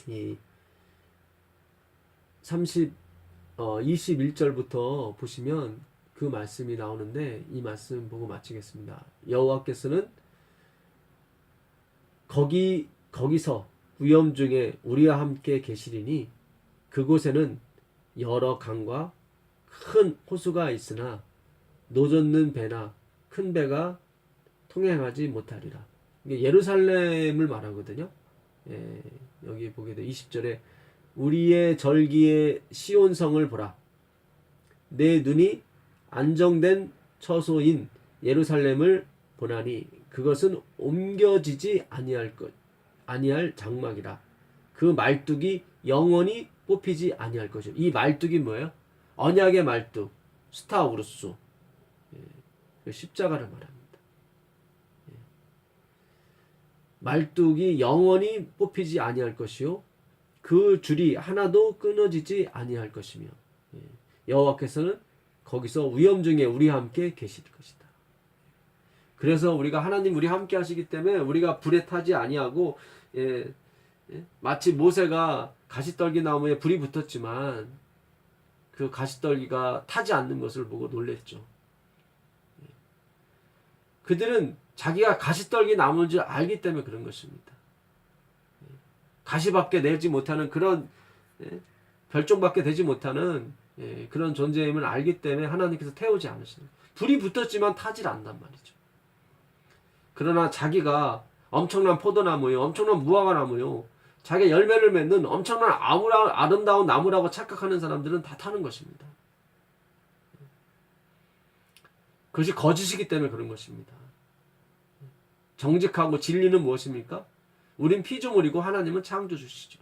이 21절부터 보시면 그 말씀이 나오는데 이 말씀 보고 마치겠습니다. 여호와께서는 거기서 위험 중에 우리와 함께 계시리니 그곳에는 여러 강과 큰 호수가 있으나 노젓는 배나 큰 배가 통행하지 못하리라. 이게 예루살렘을 말하거든요. 여기 보게 돼 20절에 우리의 절기의 시온성을 보라. 내 눈이 안정된 처소인 예루살렘을 보나니 그것은 옮겨지지 아니할 장막이라. 그 말뚝이 영원히 뽑히지 아니할 것이요. 이 말뚝이 뭐예요? 언약의 말뚝, 스타우루스, 십자가를 말합니다. 말뚝이 영원히 뽑히지 아니할 것이요 그 줄이 하나도 끊어지지 아니할 것이며 여호와께서는 거기서 위험 중에 우리와 함께 계실 것이다. 그래서 우리가 하나님 우리 함께 하시기 때문에 우리가 불에 타지 아니하고 마치 모세가 가시떨기 나무에 불이 붙었지만 그 가시떨기가 타지 않는 것을 보고 놀랬죠. 그들은 자기가 가시떨기 나무인 줄 알기 때문에 그런 것입니다. 가시밖에 내지 못하는 그런 별종밖에 되지 못하는 그런 존재임을 알기 때문에 하나님께서 태우지 않으시는, 불이 붙었지만 타질 않단 말이죠. 그러나 자기가 엄청난 포도나무요, 엄청난 무화과나무요, 자기가 열매를 맺는 엄청난 아름다운 나무라고 착각하는 사람들은 다 타는 것입니다. 그것이 거짓이기 때문에 그런 것입니다. 정직하고 진리는 무엇입니까? 우린 피조물이고 하나님은 창조주시죠.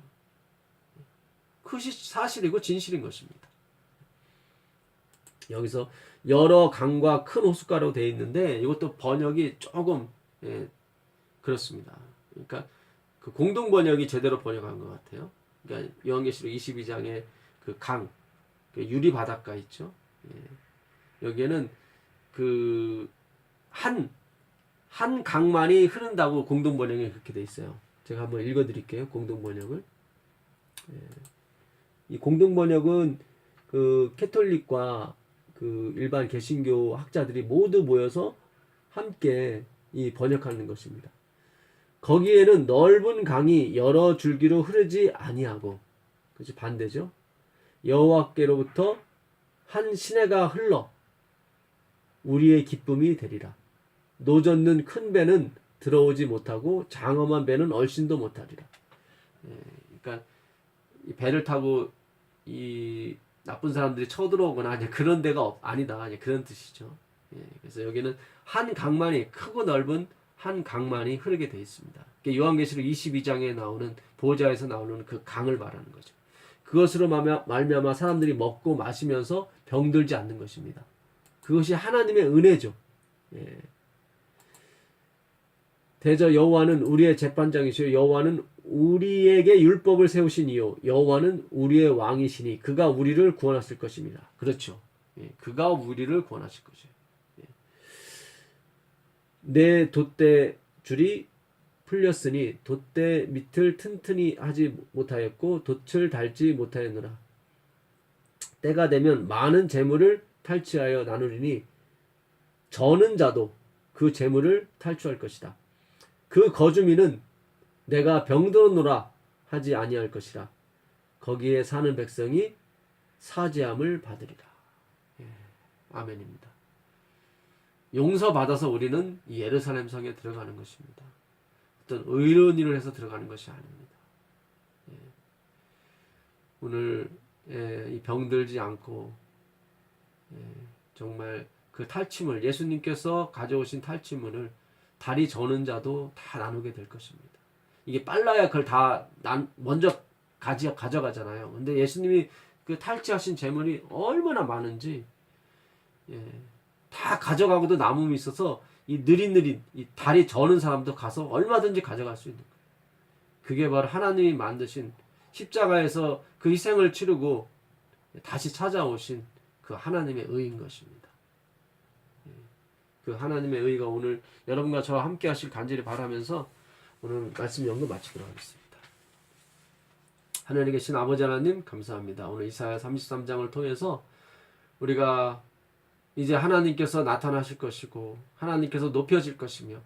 그것이 사실이고 진실인 것입니다. 여기서 여러 강과 큰 호숫가로 되어 있는데 이것도 번역이 조금 그렇습니다. 그러니까 그 공동 번역이 제대로 번역한 것 같아요. 그러니까 요한계시록 22장에 그 강, 그 유리 바닷가 있죠. 여기에는 그 한 강만이 흐른다고 공동 번역이 그렇게 돼 있어요. 제가 한번 읽어드릴게요. 공동 번역을. 이 공동 번역은 그 캐톨릭과 그 일반 개신교 학자들이 모두 모여서 함께 이 번역하는 것입니다. 거기에는 넓은 강이 여러 줄기로 흐르지 아니하고, 그렇지, 반대죠. 여호와께로부터 한 시내가 흘러 우리의 기쁨이 되리라. 노젓는 큰 배는 들어오지 못하고 장엄한 배는 얼씬도 못하리라. 그러니까 이 배를 타고 이 나쁜 사람들이 쳐들어오거나 이제 그런 데가 아니다, 이제 그런 뜻이죠. 그래서 여기는 한 강만이, 크고 넓은 한 강만이 흐르게 되어 있습니다. 요한계시록 22장에 나오는 보좌에서 나오는 그 강을 말하는 거죠. 그것으로 말미암아 사람들이 먹고 마시면서 병들지 않는 것입니다. 그것이 하나님의 은혜죠. 예. 대저 여호와는 우리의 재판장이시요 여호와는 우리에게 율법을 세우신 이요 여호와는 우리의 왕이시니 그가 우리를 구원하실 것입니다. 그렇죠. 예. 그가 우리를 구원하실 것이에요. 예. 내 돛대 줄이 풀렸으니 돛대 밑을 튼튼히 하지 못하였고 돛을 달지 못하였느라. 때가 되면 많은 재물을 탈취하여 나누리니 저는 자도 그 재물을 탈취할 것이다. 그 거주민은 내가 병들었노라 하지 아니할 것이라. 거기에 사는 백성이 사죄함을 받으리라. 예, 아멘입니다. 용서받아서 우리는 이 예루살렘 성에 들어가는 것입니다. 어떤 의로운 일을 해서 들어가는 것이 아닙니다. 예. 오늘 이 병들지 않고 정말 그 탈취물 예수님께서 가져오신 탈취물을 다리 저는 자도 다 나누게 될 것입니다. 이게 빨라야 그걸 다 먼저 가져가잖아요. 근데 예수님이 그 탈취하신 재물이 얼마나 많은지 다 가져가고도 남음이 있어서 이 느릿느릿 이 다리 저는 사람도 가서 얼마든지 가져갈 수 있는 거예요. 그게 바로 하나님이 만드신 십자가에서 그 희생을 치르고 다시 찾아오신 그 하나님의 의인 것입니다. 그 하나님의 의가 오늘 여러분과 저와 함께 하실 간절히 바라면서 오늘 말씀 연구 마치도록 하겠습니다. 하늘에 계신 아버지 하나님 감사합니다. 오늘 이사야 33장을 통해서 우리가 이제 하나님께서 나타나실 것이고 하나님께서 높여질 것이며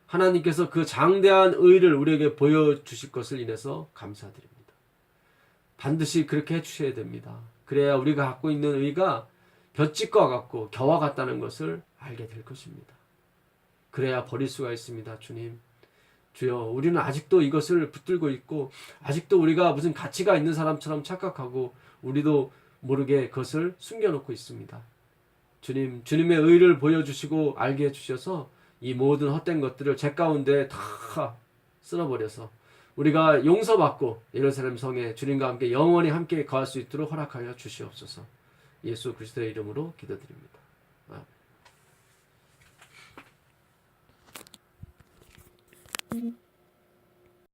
하나님께서 그 장대한 의를 우리에게 보여주실 것을 인해서 감사드립니다. 반드시 그렇게 해주셔야 됩니다. 그래야 우리가 갖고 있는 의가 볏짚과 같고 겨와 같다는 것을 알게 될 것입니다. 그래야 버릴 수가 있습니다. 주님, 주여, 우리는 아직도 이것을 붙들고 있고 아직도 우리가 무슨 가치가 있는 사람처럼 착각하고 우리도 모르게 그것을 숨겨놓고 있습니다. 주님, 주님의 의를 보여주시고 알게 해주셔서 이 모든 헛된 것들을 제 가운데 다 쓸어버려서 우리가 용서받고 예루살렘 성에 주님과 함께 영원히 함께 거할 수 있도록 허락하여 주시옵소서. 예수 그리스도의 이름으로 기도드립니다. 아멘.